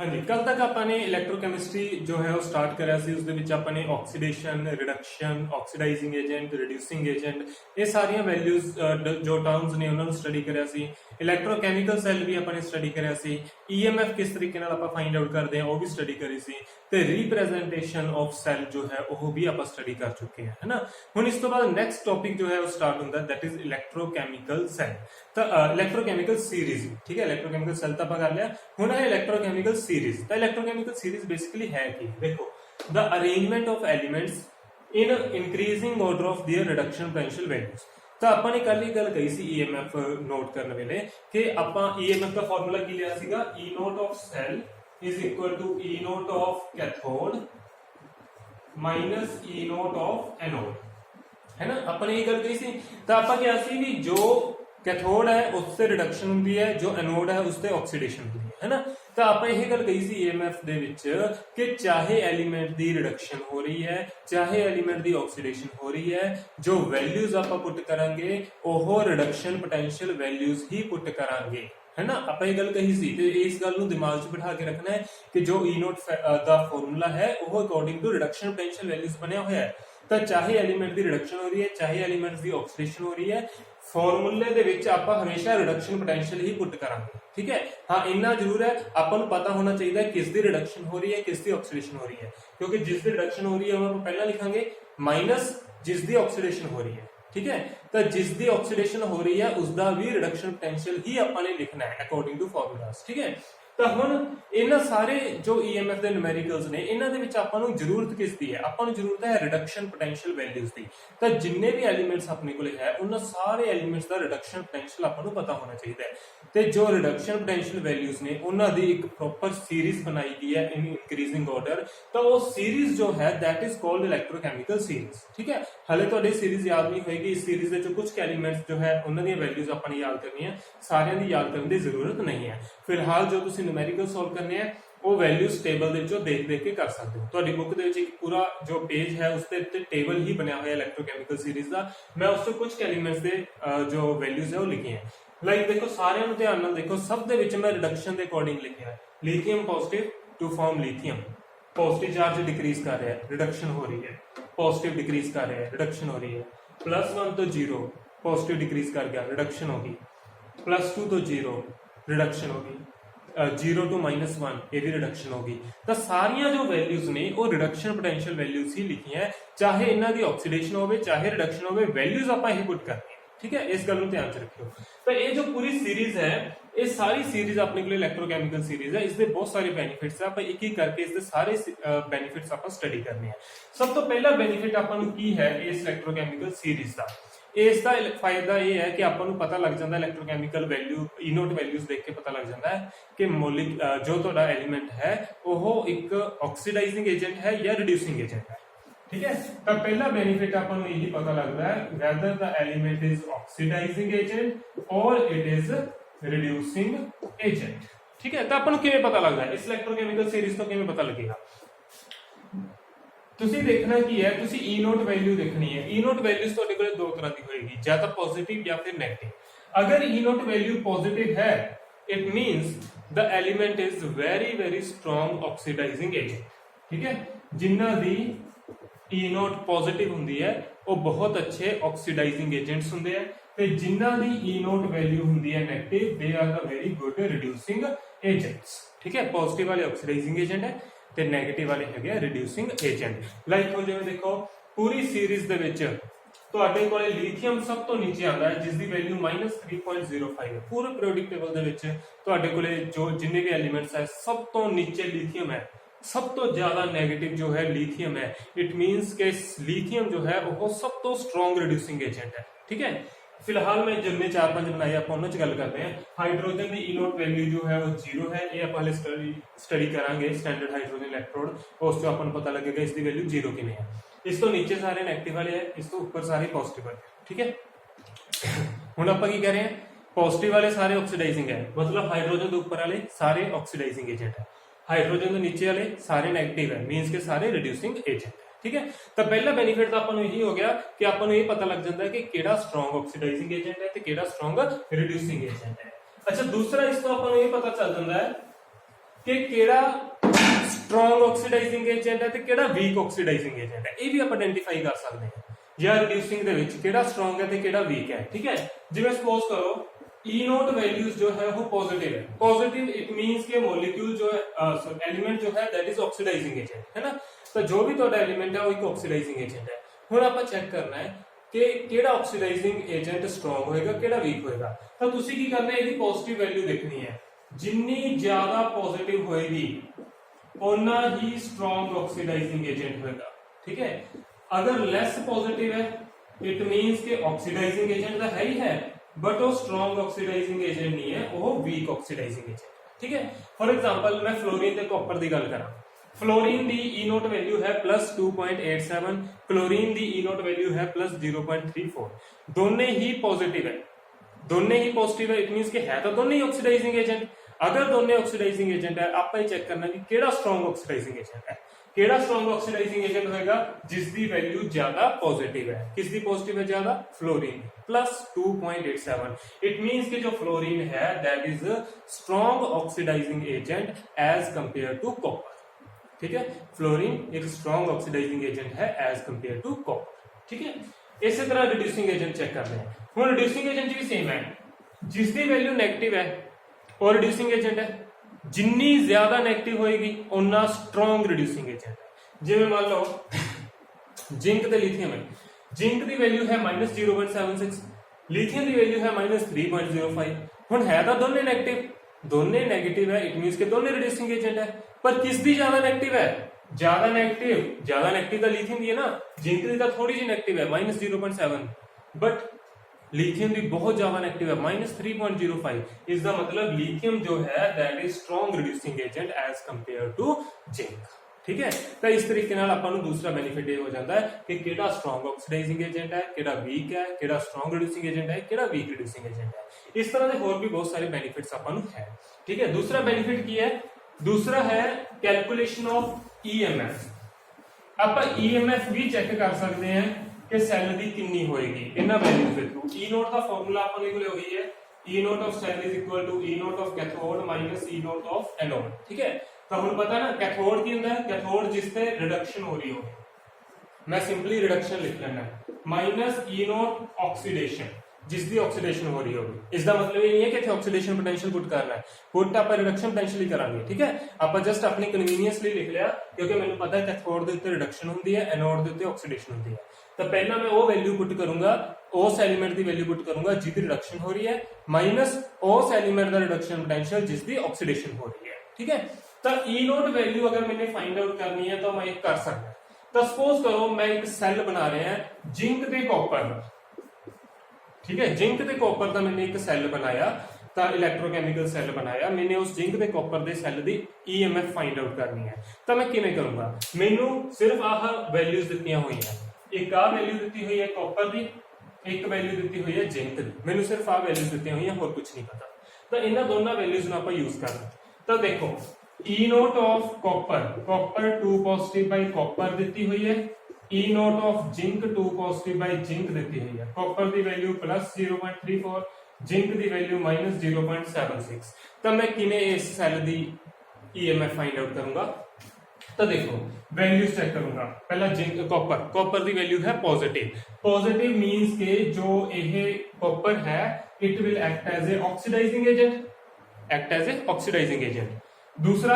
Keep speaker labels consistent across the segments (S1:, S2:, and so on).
S1: हाँ जी, कल तक आपने इलेक्ट्रोकैमिस्ट्री जो है वो स्टार्ट करा सी उसदे विच आपने oxidation reduction oxidising agent reducing agent ये सारिया वैल्यूज जो टर्म्स ने उन्होंने स्टडी करा सी इलेक्ट्रोकैमिकल सैल भी आपने स्टडी करा सी ईएमएफ किस तरीके नाल आपां फाइंड आउट करते हैं वो भी स्टडी करी सी ते रिप्रेजेंटेशन ऑफ सैल जो है वो भी आप स्टडी कर चुके हैं है ना। हुण इस तो बाद नेक्स्ट टॉपिक जो है वो स्टार्ट होंदा है दैट इज इलेक्ट्रोकैमिकल सैल तो इलेक्ट्रोकैमिकल सीरीज ठीक है। इलेक्ट्रोकैमिकल सैल तो कर लिया, हुण है इलेक्ट्रोकैमिकल सीरीज। तो इलेक्ट्रोकैमिकल सीरीज बेसिकली है कि देखो the arrangement of elements in increasing order of their reduction potential values. तो ਆਪਾਂ ਨੇ ਕੱਲ ਹੀ ਗੱਲ ਕਹੀ ਸੀ ईएमएफ नोट ਕਰਨ ਵੇਲੇ ਕਿ ਆਪਾਂ ईएमएफ ਦਾ ਫਾਰਮੂਲਾ ਕੀ ਲਿਆ ਸੀਗਾ E naught of cell is equal to E naught of cathode minus E naught of anode है ना। अपन ये गल कही सी तो आप क्या सी भी जो कैथोड है उससे रिडक्शन होती है, जो एनोड है उससे ऑक्सीडेशन होती है ना। तो आप यह गल कही सी ईएमएफ दे विच कि चाहे एलीमेंट की रिडक्शन हो रही है चाहे एलीमेंट की ऑक्सीडेशन हो रही है, जो वैल्यूज आप पुट करांगे वो रिडक्शन पोटेंशियल वैल्यूज ही पुट करांगे है ना। आप ये गल कही सी तो इस गल दिमाग च बिठा के रखना है कि जो ई नोट का फॉर्मूला है वो according to reduction potential values बनया हुआ है। तो चाहे एलीमेंट की रिडक्शन हो रही है चाहे एलीमेंट की ऑक्सीडेशन हो रही है, फॉर्मूले दे विच आपां हमेशा रिडक्शन पोटेंशियल ही पुट करांगे ठीक है। हाँ इन्ना जरूर है आपां नूं पता होना चाहिए किस दी रिडक्शन हो रही है किस दी ऑक्सीडेशन हो रही है, क्योंकि जिस दी रिडक्शन हो रही है उन्होंने पहला लिखांगे माइनस जिस दी ऑक्सीडेशन हो रही है ठीक है। तो जिस दी ऑक्सीडेशन हो रही है उसका भी रिडक्शन पोटेंशियल ही आपां ने लिखना है अकॉर्डिंग टू फॉर्मूलास ठीक है। तो हुण इन्हां सारे जो ईएमएफ दे न्यूमेरिकल्स ने इन्हां दे विच आपां नूं जरूरत किस दी है, आपां नूं जरूरत है रिडक्शन पोटेंशियल वैल्यूज दी। तो जिन्ने भी एलीमेंट्स अपने कोले है उन्हां सारे एलीमेंट्स दा रिडक्शन पोटेंशियल आपां नूं पता होना चाहिए है। ते जो रिडक्शन पोटेंशियल वैल्यूज ने उन्हां दी एक प्रॉपर सीरीज बनाई गई है इन इंक्रीजिंग ऑर्डर। तो वो सीरीज जो है दैट इज कॉल्ड इलेक्ट्रोकैमिकल सीरीज ठीक है। हाले तुहाडी सीरीज याद नहीं होएगी, इस सीरीज दे कुछ एलीमेंट्स जो है उन्हां दी वैल्यूज आपां ने याद करनी है, सारियां दी याद करने की जरूरत नहीं है। फिलहाल जो तुसीं न्यूमेरिकल सॉल्व करने हैं वो वैल्यूज टेबल दे विचों देख देख के कर सकते हो। तुहाडी बुक दे विच एक पूरा जो पेज है उसके उत्ते टेबल ही बनया हुआ है इलेक्ट्रोकैमिकल सीरीज का। मैं उससे कुछ एलीमेंट्स दे जो वैल्यूज है वो लिखे हैं। लाइक देखो सारे ध्यान नाल देखो, सब दे विच मैं रिडक्शन के अकॉर्डिंग लिखा है lithium positive to form lithium, positive charge decrease कर रहा है रिडक्शन हो रही है, पॉजिटिव डिक्रीज कर रहा है रिडक्शन हो रही है, +1 तो 0 पॉजिटिव डिक्रीज कर गया रिडक्शन होगी, +2 तो 0 रिडक्शन होगी, 0 to -1 ये भी रिडक्शन होगी। तो सारिया जो वैल्यूज ने वो रिडक्शन पोटेंशियल वैल्यूज ही लिखी है, चाहे इन्हां दी ऑक्सीडेशन होवे चाहे रिडक्शन होवे, वैल्यूज आपां ही पुट करनी है ठीक है। इस गल नूं ध्यान च रखियो। तो ये जो पूरी सीरीज है ये सारी सीरीज अपने को इलेक्ट्रोकैमिकल सीरीज है, इसके बहुत सारे बेनिफिट्स है, आप एक एक करके इसके सारे बेनिफिट्स आप स्टडी करने हैं। सब तो पहला बेनिफिट आपां नूं की है इस इलेक्ट्रोकैमिकल सीरीज का, इसका फायदा यह है कि आपां नूं पता लग जाता है इलेक्ट्रोकैमिकल वैल्यू ई नोट वैल्यूज देख के पता लग जाता है कि मॉलिक जो तुहाडा एलीमेंट है वो एक ऑक्सीडाइजिंग एजेंट है या रिड्यूसिंग एजेंट है ठीक है। तो पहला बेनिफिट आपां नूं यही पता लगता है whether the element is oxidising agent और इट इज रिड्यूसिंग एजेंट ठीक है। तो आपां नूं किवें पता लगदा है इस इलेक्ट्रोकैमिकल सीरीज तो किवें पता लगेगा, ਤੁਸੀਂ देखना की है ਤੁਸੀਂ E नोट वैल्यू देखनी है। E नोट वैल्यूज ਤੁਹਾਡੇ ਕੋਲੇ दो तरह की होएगी, या तो पॉजिटिव या फिर नेगेटिव। अगर E नोट वैल्यू पॉजिटिव है it means the element is very very strong oxidising agent ठीक है। जिन्हां दी E नोट पॉजिटिव हुंदी है वो बहुत अच्छे ऑक्सीडाइजिंग एजेंट्स हुंदे हैं, ते जिन्हां दी E नोट वैल्यू हुंदी है negative they are the very good reducing agents ठीक है। पॉजिटिव वाले ऑक्सीडाइजिंग एजेंट है ते नेगेटिव वाले है रिड्यूसिंग एजेंट। लाइक हो जिवें देखो पूरी सीरीज दे विच तुहाडे कोले लिथियम सब तो नीचे आता है जिसकी वैल्यू -3.05 है। पूरे पीरियोडिक टेबल दे विच तुहाडे कोले जो जिन्ने भी एलिमेंट्स है सब तो नीचे लिथियम है, सब तो ज्यादा नेगेटिव जो है लिथियम है। इट मींस के लिथियम जो है वो सब तो स्ट्रॉन्ग रिड्यूसिंग एजेंट है ठीक है। फिलहाल मैं जिन्ने 4-5 बनाए आप उन्होंने गल करते हैं। हाइड्रोजन की ई नोट वैल्यू जो है वो 0 है, ये आप स्टडी करांगे स्टैंडर्ड हाइड्रोजन इलेक्ट्रोड, उस पता लगेगा इसकी वैल्यू 0 कितनी है। इस तो नीचे सारे नेगेटिव वाले है, इस तो ऊपर सारे पॉजिटिव वाले ठीक है। हुण आपां की कह रहे हैं पॉजिटिव वाले सारे ऑक्सीडाइजिंग है, मतलब हाइड्रोजन के ऊपर वाले सारे ऑक्सीडाइजिंग एजेंट है, हाइड्रोजन के नीचे वाले सारे नेगेटिव है मींस के सारे रिड्यूसिंग एजेंट है ठीक है। तो पहला बेनिफिट तो आपको यही हो गया कि आपको ये पता लग जाता है कि केड़ा स्ट्रॉन्ग ऑक्सीडाइजिंग एजेंट है ते केड़ा स्ट्रॉन्ग रिड्यूसिंग एजेंट है। अच्छा दूसरा इसको आपको ये पता चल जाता है ਕਿ ਕਿਹੜਾ ਸਟਰੋਂਗ ਆਕਸੀਡਾਈਜ਼ਿੰਗ ਏਜੰਟ ਹੈ ਤੇ ਕਿਹੜਾ ਵੀਕ ਆਕਸੀਡਾਈਜ਼ਿੰਗ ਏਜੰਟ ਹੈ, ਇਹ ਵੀ ਆਪਾਂ ਆਇਡੈਂਟੀਫਾਈ ਕਰ ਸਕਦੇ ਹਾਂ। ਜਾਂ ਰਿਡਿਊਸਿੰਗ ਦੇ ਵਿੱਚ ਕਿਹੜਾ ਸਟਰੋਂਗ ਹੈ ਤੇ ਕਿਹੜਾ ਵੀਕ ਹੈ। ਠੀਕ ਹੈ, ਜਿਵੇਂ ਸਪੋਜ਼ ਕਰੋ E नोट वैल्यूज जो है वो पॉजिटिव है। पॉजिटिव इट मींस के मॉलिक्यूल जो है एलिमेंट जो है दैट इज ऑक्सीडाइजिंग एजेंट है ना। तो जो भी ਤੁਹਾਡਾ एलिमेंट है वो एक ऑक्सीडाइजिंग एजेंट है। ਹੁਣ ਆਪਾਂ ਚੈੱਕ ਕਰਨਾ ਹੈ ਕਿ ਕਿਹੜਾ ਆਕਸੀਡਾਈਜ਼ਿੰਗ ਏਜੰਟ ਸਟਰੋਂਗ ਹੋਏਗਾ ਕਿਹੜਾ ਵੀਕ ਹੋਏਗਾ। ਤਾਂ ਤੁਸੀਂ ਕੀ ਕਰਨਾ ਹੈ, ਇਹਦੀ ਪੋਜ਼ਿਟਿਵ ਵੈਲਿਊ ਦੇਖਣੀ ਹੈ। ਜਿੰਨੀ ਜ਼ਿਆਦਾ ਪੋਜ਼ਿਟਿਵ ਹੋਏਗੀ ਉਨਾ ਹੀ ਸਟਰੋਂਗ ਆਕਸੀਡਾਈਜ਼ਿੰਗ ਏਜੰਟ ਹੋਏਗਾ। ਠੀਕ ਹੈ, अगर लेस पॉजिटिव है इट मींस के ऑक्सीडाइजिंग एजेंट तो है ही है बट वो स्ट्रॉन्ग ऑक्सीडाइजिंग एजेंट नहीं है, वो वीक ऑक्सीडाइजिंग एजेंट। ठीक है, फॉर एग्जांपल मैं फ्लोरीन ते कॉपर की गल करा। फ्लोरीन दी ई नोट वैल्यू है +2.87, क्लोरीन दी ई नोट वैल्यू है +0.34। दोनों ही पॉजिटिव है, दोनों ही पॉजिटिव है, इट मींस के है तो दोनों ही ऑक्सीडाइजिंग एजेंट। अगर दोनों ऑक्सीडाइजिंग एजेंट है आप ही चेक करना कि केड़ा स्ट्रॉन्ग ऑक्सीडाइजिंग एजेंट है। केड़ा स्ट्रॉन्ग ऑक्सीडाइजिंग एजेंट होगा जिसकी वैल्यू ज्यादा पॉजिटिव है। किसकी पॉजिटिव है ज्यादा? फ्लोरीन +2.87। इट मींस कि जो फ्लोरीन है that is strong oxidising agent as compare to copper. ठीक है, फ्लोरीन एक स्ट्रॉन्ग ऑक्सीडाइजिंग एजेंट है एज कंपेयर टू कॉपर। ठीक है, इसी तरह रिड्यूसिंग एजेंट चेक करते हैं। हुण रिड्यूसिंग एजेंट भी सेम है, जिसकी वैल्यू नेगेटिव है और रिड्यूसिंग एजेंट है। जिन्नी ज्यादा नेगेटिव होएगी उन्ना स्ट्रॉन्ग रिड्यूसिंग एजेंट है। जिवें मान लो जिंक ते लिथियम है, जिंक की वैल्यू है -0.76, लिथियम की वैल्यू है -3.05। हुण है तो दोनों नेगेटिव है, इट मींस के दोनों रिड्यूसिंग एजेंट है। पर किसकी ज्यादा नेगेटिव है? ज्यादा नेगेटिव तो लिथियम की है ना, जिंक की तो थोड़ी जी नेगेटिव है -0.7, बट लिथियम भी बहुत ज्यादा नेगेटिव है -3.05। इसका मतलब लिथियम जो है that is strong reducing agent as compare to zinc. ठीक है, तो इस तरीके नाल आपां नूं दूसरा बेनिफिट ये हो जाता है कि केड़ा स्ट्रॉन्ग ऑक्सीडाइजिंग एजेंट है, केड़ा वीक है, केड़ा स्ट्रॉन्ग रिड्यूसिंग एजेंट है, केड़ा वीक रिड्यूसिंग एजेंट है। इस तरह के होर भी बहुत सारे बेनिफिट्स आपां नूं है। ठीक है, दूसरा बेनिफिट की है? दूसरा है कैलकुलेशन ऑफ ईएमएफ। आपां ईएमएफ भी चेक कर सकते हैं कि सैल दी कितनी होएगी इन्हां वैल्यूज दे थ्रू। ई नोट दा फार्मूला अपन लिख लिया होई है, E naught of cell is equal to E naught of cathode minus E naught of anode. ठीक है, तो हुण पता है ना कैथोड की हुंदा है, कैथोड जिससे रिडक्शन हो रही हो, मैं सिंपली रिडक्शन लिख लेना है, माइनस ई नोट ऑक्सीडेशन जिसकी ऑक्सीडेशन हो रही होगी। इसका मतलब ये नहीं है कि इत्थे ऑक्सीडेशन पोटेंशियल पुट करना है, पुट आप रिडक्शन पोटेंशियल ही करांगे। ठीक है, आप जस्ट अपनी कन्वीनियंस लिए लिख लिया क्योंकि मैंने पता है कैथोड के उत्ते रिडक्शन होंदी है, एनोड के उत्ते ऑक्सीडेशन होंदी है। तो पहला मैं वो वैल्यू पुट करूंगा, उस एलिमेंट की वैल्यू पुट करूंगा जिसकी रिडक्शन हो रही है, माइनस उस एलिमेंट का रिडक्शन पोटेंशियल जिसकी ऑक्सीडेशन हो रही है। ठीक है, तो ई नोट वैल्यू अगर मैंने फाइंड आउट करनी है तो मैं एक कर सकता। तो सपोज करो मैं एक सैल बना रहे हैं जिंक ते कॉपर। ठीक है, जिंक ते कॉपर का मैंने एक सैल बनाया, तो इलैक्ट्रोकैमिकल सैल बनाया, मैंने उस जिंक ते कॉपर के सैल की ईएमएफ फाइंड आउट करनी है। तो मैं किवें करूंगा? मैनू सिर्फ आह वैल्यूज दित्तियां हुई है, एक आ वैल्यू दी हुई है कॉपर की, एक वैल्यू दी हुई है जिंक की। मैंने सिर्फ आ वैल्यूज दी हुई है, होर कुछ नहीं पता। तो इन्हां दोनों वैल्यूज नूं आपां यूज करना। तो देखो E naught of copper, copper 2 positive by copper दी हुई है, E naught of zinc 2 positive by zinc दी हुई है। कॉपर की वैल्यू +0.34, जिंक की वैल्यू -0.76। तो मैं किवें इस सैल की ईएमएफ फाइंड आउट करूंगा? तो देखो वैल्यूज चेक करूंगा। पहला जिंक कॉपर की वैल्यू है पॉजिटिव मींस के जो ये कॉपर है it will act as a oxidizing agent. दूसरा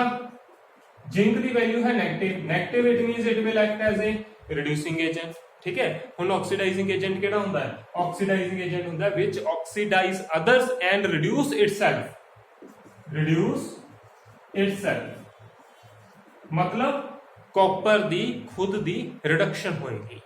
S1: जिंक की वैल्यू है negative it means it will act as a reducing agent. ठीक है, हुण ऑक्सीडाइजिंग एजेंट केड़ा हुंदा है? ऑक्सीडाइजिंग एजेंट हुंदा है which oxidize others and reduce itself. मतलब कॉपर दी खुद दी रिडक्शन होएगी।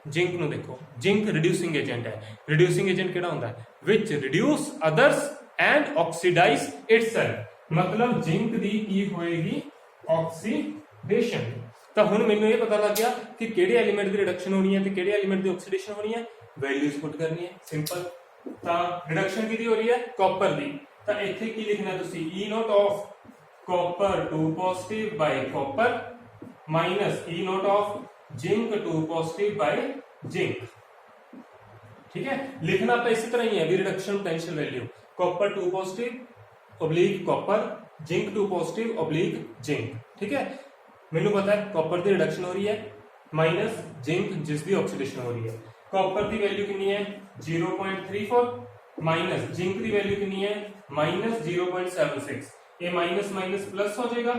S1: जिंक नु देखो, जिंक रिड्यूसिंग एजेंट है, रिड्यूसिंग एजेंट केड़ा हुंदा है? Which reduce others and oxidize itself. मतलब जिंक दी की होएगी? ऑक्सीडेशन। तो हुण मैनूं ये पता लग गया कि किहड़े एलीमेंट की रिडक्शन होनी है ते किहड़े एलीमेंट की ऑक्सीडेशन होनी है। वैल्यूज पुट करनी है, सिंपल। तो रिडक्शन किहदी हो रही है? कॉपर दी। तो इत्थे की लिखना तुसीं? E naught of copper 2 positive by copper minus E naught of zinc 2 positive by zinc. ठीक है, लिखना तो इसी तरह ही है, reduction potential value copper 2 positive oblique copper zinc 2 positive oblique zinc, ठीक है। मैनू पता है कॉपर की रिडक्शन हो रही है माइनस जिंक जिसकी ऑक्सीडेशन हो रही है। कॉपर की वैल्यू कितनी है 0.34 माइनस जिंक की वैल्यू कितनी है माइनस 0.76। ये माइनस माइनस प्लस हो जाएगा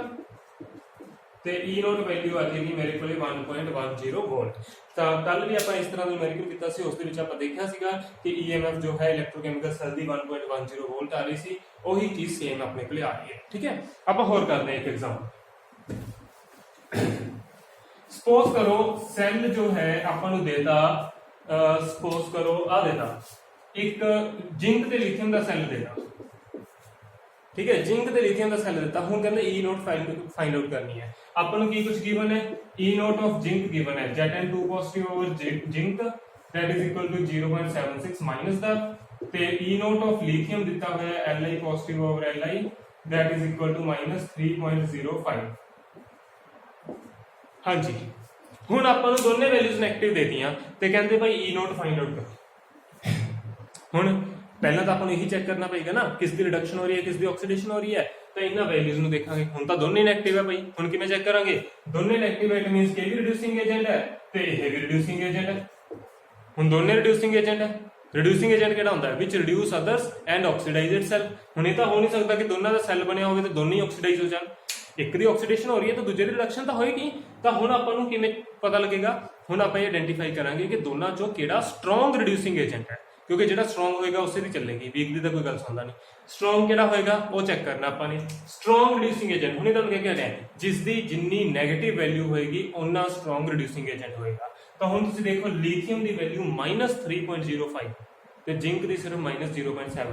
S1: ਤੇ E नोट वैल्यू आ जाएगी मेरे को 1.10 वोल्ट। ਤਾਂ ਕੱਲ ਵੀ ਆਪਾਂ ਇਸ ਤਰ੍ਹਾਂ ਦਾ ਨਿਊਮੈਰੀਕਲ ਕੀਤਾ ਸੀ, ਉਸ ਦੇ ਵਿੱਚ ਆਪਾਂ ਦੇਖਿਆ ਸੀਗਾ ਕਿ EMF जो है ਇਲੈਕਟ੍ਰੋਕੈਮੀਕਲ ਸੈੱਲ ਦੀ 1.10 ਵੋਲਟ ਆ ਰਹੀ ਸੀ, ਉਹੀ ਚੀਜ਼ ਸੇਮ ਆਪਣੇ ਕੋਲੇ ਆ ਰਹੀ ਹੈ, ਠੀਕ ਹੈ। ਆਪਾਂ ਹੋਰ ਕਰਦੇ ਹਾਂ ਇੱਕ ਐਗਜ਼ਾਮਪਲ। ਸਪੋਜ਼ ਕਰੋ ਸੈੱਲ जो है ਆਪਾਂ ਨੂੰ ਦੇਤਾ, ਸਪੋਜ਼ ਕਰੋ ਆ ਦੇਤਾ ਇੱਕ जिंक ਤੇ ਲਿਥੀਅਮ ਦਾ ਸੈੱਲ ਦੇਤਾ, ठीक है। जिंक ਤੇ ਲਿਥੀਅਮ ਦਾ ਸੈੱਲ ਦਿੱਤਾ, ਹੁਣ ਕਹਿੰਦੇ E नोट फाइंड आउट करनी है। अपन की कुछ गिवन है E naught of zinc given है Zn2 positive over zinc that is equal to 0.76 minus the ते E नोट ऑफ लिथियम दिता हुआ है Li positive over Li that is equal to -3.05। हाँ जी, हुण अपन दोनों वैल्यूज नेगेटिव देतियां ते कहंदे भाई E नोट फाइंड आउट करो। हुण पहला तो अपन यही चेक करना पड़ेगा ना किसकी रिडक्शन हो रही है किसकी ऑक्सीडेशन हो रही है, तो इन्हां वैल्यूज ਨੂੰ ਦੇਖਾਂਗੇ। ਹੁਣ ਤਾਂ ਦੋਨੇ ਨੈਗੇਟਿਵ ਹੈ ਭਾਈ, ਹੁਣ ਕਿਵੇਂ ਚੈੱਕ ਕਰਾਂਗੇ? ਦੋਨੇ ਨੈਗੇਟਿਵ ਹੈ, ਇਟ ਮੀਨਸ ਕਿ ਇਹ ਵੀ ਰਿਡਿਊਸਿੰਗ ਏਜੰਟ ਹੈ ਤੇ ਇਹ ਵੀ ਰਿਡਿਊਸਿੰਗ ਏਜੰਟ ਹੈ। ਹੁਣ ਦੋਨੇ ਰਿਡਿਊਸਿੰਗ ਏਜੰਟ ਹੈ। ਰਿਡਿਊਸਿੰਗ ਏਜੰਟ ਕਿਹੜਾ ਹੁੰਦਾ ਹੈ ਵਿਚ reduce others and oxidised self. ਹੁਣ ਇਹ ਤਾਂ ਹੋ ਨਹੀਂ ਸਕਦਾ ਕਿ ਦੋਨਾਂ ਦਾ ਸੈੱਲ ਬਣਿਆ ਹੋਵੇ ਤੇ ਦੋਨੇ ਹੀ ਆਕਸੀਡਾਈਜ਼ ਹੋ ਜਾਣ। ਇੱਕ ਦੀ ਆਕਸੀਡੇਸ਼ਨ ਹੋ ਰਹੀ ਹੈ ਤਾਂ ਦੂਜੇ ਦੀ ਰਿਡਕਸ਼ਨ ਤਾਂ ਹੋਏਗੀ। ਤਾਂ ਹੁਣ ਆਪਾਂ ਨੂੰ ਕਿਵੇਂ ਪਤਾ ਲੱਗੇਗਾ? ਹੁਣ ਆਪਾਂ ਇਹ ਆਇਡੈਂਟੀਫਾਈ ਕਰਾਂਗੇ ਕਿ ਦੋਨਾਂ ਚੋਂ ਕਿਹੜਾ ਸਟਰੋਂਗ ਰਿਡਿਊਸਿੰਗ ਏਜੰਟ ਹੈ, क्योंकि जो स्ट्रॉन्ग होएगा उससे भी चलेगी, वीक की तो कोई गल सुनता नहीं। स्ट्रॉन्ग केड़ा होएगा वो चेक करना अपन ने। स्ट्रॉन्ग रिड्यूसिंग एजेंट हुणे तुहानूं क्या कहते हैं जिसकी जिन्नी नेगेटिव वैल्यू होएगी उन्ना स्ट्रॉन्ग रिड्यूसिंग एजेंट होएगा। तो हुण तुसीं देखो लिथियम की वैल्यू -3.05 ते जिंक की सिर्फ -0.7,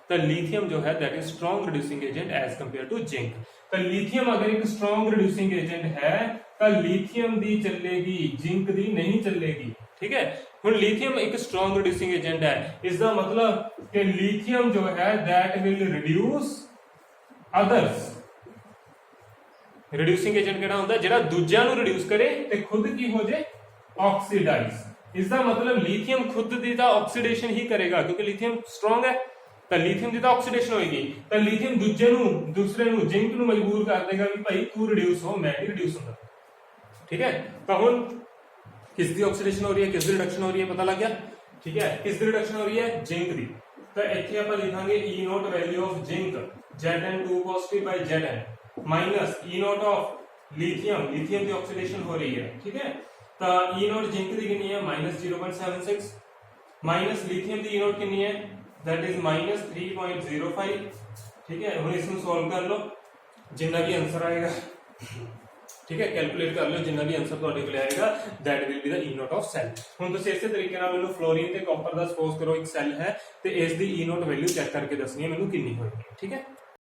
S1: तो लिथियम जो है that is strong reducing agent as compare to zinc. तो लिथियम अगर एक स्ट्रॉन्ग रिड्यूसिंग एजेंट है तो लिथियम दी चलेगी जिंक दी नहीं चलेगी, ठीक है। हुण लिथियम एक स्ट्रॉन्ग रिड्यूसिंग एजेंट है, इसका मतलब कि लिथियम जो है that will reduce others. Reducing agent केड़ा हुंदा जेड़ा दूजियां नूं रिड्यूस करे ते खुद की हो जाए ऑक्सीडाइज। इसका मतलब लिथियम खुद दी तां ऑक्सीडेशन ही करेगा क्योंकि लिथियम स्ट्रॉन्ग है, तो लिथियम की तो ऑक्सीडेशन होएगी, तो लिथियम दूसरे नूं जिंक नूं मजबूर कर देगा कि भाई तू रिड्यूस हो मैं नहीं रिड्यूस होंदा, ठीक है। तो हुण किसकी ऑक्सीडेशन हो रही है किसकी रिडक्शन हो रही है पता लग गया, ठीक है। किसकी रिडक्शन हो रही है जिंक की, तो इत्थे आपां लिखांगे E naught value of zinc Zn2 positive by Zn minus E naught of lithium, lithium की ऑक्सीडेशन हो रही है, ठीक है। तो E नोट जिंक की कितनी है -0.76 माइनस लिथियम की E नोट कितनी है दैट इज -3.05, ठीक है। हुण इसनूं सॉल्व कर लो जिन्ना भी आंसर आएगा, ठीक है, कैलकुलेट कर लो जिन्ना भी आंसर तुहाडे कोल आएगा that will be the E naught of cell. हुण तुसीं इसे तरीके नाल मैनूं फ्लोरीन ते कॉपर दा सपोज करो एक सैल है ते इस दी E नोट वैल्यू चेक करके दसनी है मैनूं कितनी होएगी, ठीक है।